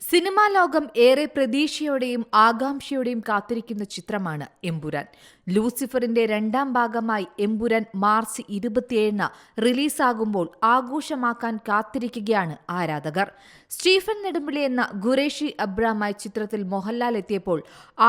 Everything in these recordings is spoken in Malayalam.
സിനിമാ ലോകം ഏറെ പ്രതീക്ഷയോടെയും ആകാംക്ഷയോടെയും കാത്തിരിക്കുന്ന ചിത്രമാണ് എമ്പുരാൻ. ലൂസിഫറിന്റെ രണ്ടാം ഭാഗമായി എമ്പുരാൻ മാർച്ച് 27 റിലീസാകുമ്പോൾ ആഘോഷമാക്കാൻ കാത്തിരിക്കുകയാണ് ആരാധകർ. സ്റ്റീഫൻ നെടുമ്പിളി എന്ന ഖുറേഷി അബ്രാമായി ചിത്രത്തിൽ മോഹൻലാൽ എത്തിയപ്പോൾ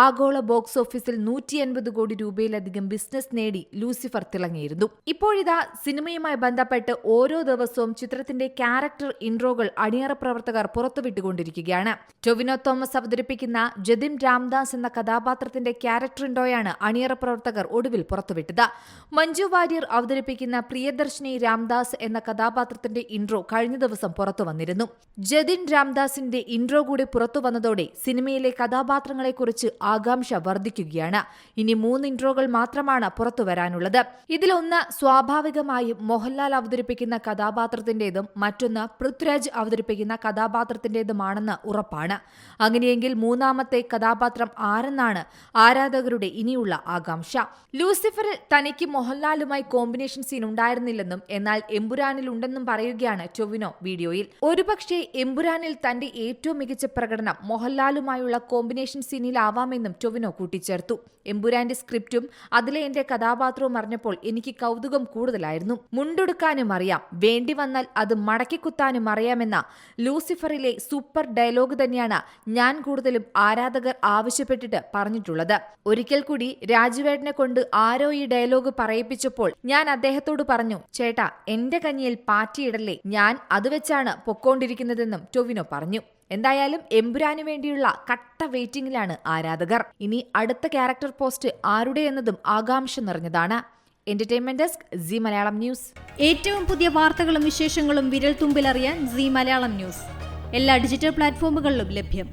ആഗോള ബോക്സ് ഓഫീസിൽ 150 കോടി രൂപയിലധികം ബിസിനസ് നേടി ലൂസിഫർ തിളങ്ങിയിരുന്നു. ഇപ്പോഴിതാ സിനിമയുമായി ബന്ധപ്പെട്ട് ഓരോ ദിവസവും ചിത്രത്തിന്റെ ക്യാരക്ടർ ഇൻട്രോകൾ അണിയറ പ്രവർത്തകർ പുറത്തുവിട്ടുകൊണ്ടിരിക്കുകയാണ്. ടൊവിനോ തോമസ് അവതരിപ്പിക്കുന്ന ജതിൻ രാംദാസ് എന്ന കഥാപാത്രത്തിന്റെ ക്യാരക്ടർ ഇൻട്രോയാണ് അണിയറ പ്രവർത്തകർ ഒടുവിൽ പുറത്തുവിട്ടത്. മഞ്ജു വാര്യർ അവതരിപ്പിക്കുന്ന പ്രിയദർശിനി രാംദാസ് എന്ന കഥാപാത്രത്തിന്റെ ഇൻട്രോ കഴിഞ്ഞ ദിവസം പുറത്തു വന്നിരുന്നു. ജതിൻ രാംദാസിന്റെ ഇൻട്രോ കൂടി പുറത്തു വന്നതോടെ സിനിമയിലെ കഥാപാത്രങ്ങളെക്കുറിച്ച് ആകാംക്ഷ വർദ്ധിക്കുകയാണ്. ഇനി 3 ഇൻട്രോകൾ മാത്രമാണ് പുറത്തു വരാനുള്ളത്. ഇതിലൊന്ന് സ്വാഭാവികമായും മോഹൻലാൽ അവതരിപ്പിക്കുന്ന കഥാപാത്രത്തിന്റേതും മറ്റൊന്ന് പൃഥ്വിരാജ് അവതരിപ്പിക്കുന്ന കഥാപാത്രത്തിന്റേതുമാണെന്ന് ഉറപ്പാണ്. അങ്ങനെയെങ്കിൽ മൂന്നാമത്തെ കഥാപാത്രം ആരെന്നാണ് ആരാധകരുടെ ഇനിയുള്ള ആകാംക്ഷ. ലൂസിഫറിൽ തനിക്ക് മോഹൻലാലുമായി കോമ്പിനേഷൻ സീൻ ഉണ്ടായിരുന്നില്ലെന്നും എന്നാൽ എമ്പുരാനിൽ ഉണ്ടെന്നും പറയുകയാണ് ടൊവിനോ വീഡിയോയിൽ. ഒരുപക്ഷെ എമ്പുരാനിൽ തന്റെ ഏറ്റവും മികച്ച പ്രകടനം മോഹൻലാലുമായുള്ള കോമ്പിനേഷൻ സീനിലാവാമെന്നും ടൊവിനോ കൂട്ടിച്ചേർത്തു. എമ്പുരാന്റെ സ്ക്രിപ്റ്റും അതിലെ എന്റെ കഥാപാത്രവും അറിഞ്ഞപ്പോൾ എനിക്ക് കൗതുകം കൂടുതലായിരുന്നു. മുണ്ടെടുക്കാനും അറിയാം, വേണ്ടി വന്നാൽ അത് മടക്കിക്കുത്താനും അറിയാമെന്ന ലൂസിഫറിലെ സൂപ്പർ ഡയലോഗ് തന്നെയാണ് ഞാൻ കൂടുതലും ആരാധകർ ആവശ്യപ്പെട്ടിട്ട് പറഞ്ഞിട്ടുള്ളത്. ഒരിക്കൽ കൂടി രാജുവേട്ടനെ കൊണ്ട് ആരോ ഈ ഡയലോഗ് പറയിപ്പിച്ചപ്പോൾ ഞാൻ അദ്ദേഹത്തോട് പറഞ്ഞു, ചേട്ടാ എന്റെ കഞ്ഞിയിൽ പാറ്റിയിടല്ലേ, ഞാൻ അത് വെച്ചാണ് പൊക്കോണ്ടിരിക്കുന്നതെന്നും ടൊവിനോ പറഞ്ഞു. എന്തായാലും എമ്പുരാനു വേണ്ടിയുള്ള കട്ട വെയിറ്റിംഗിലാണ് ആരാധകർ. ഇനി അടുത്ത ക്യാരക്ടർ പോസ്റ്റ് ആരുടെ എന്നതും ആകാംക്ഷ നിറഞ്ഞതാണ്. Entertainment desk, C Malayalam news. ഏറ്റവും പുതിയ വാർത്തകളും വിശേഷങ്ങളും വിരൽ തുമ്പിലറിയാൻ സി മലയാളം ന്യൂസ് എല്ലാ ഡിജിറ്റൽ പ്ലാറ്റ്ഫോമുകളിലും ലഭ്യം.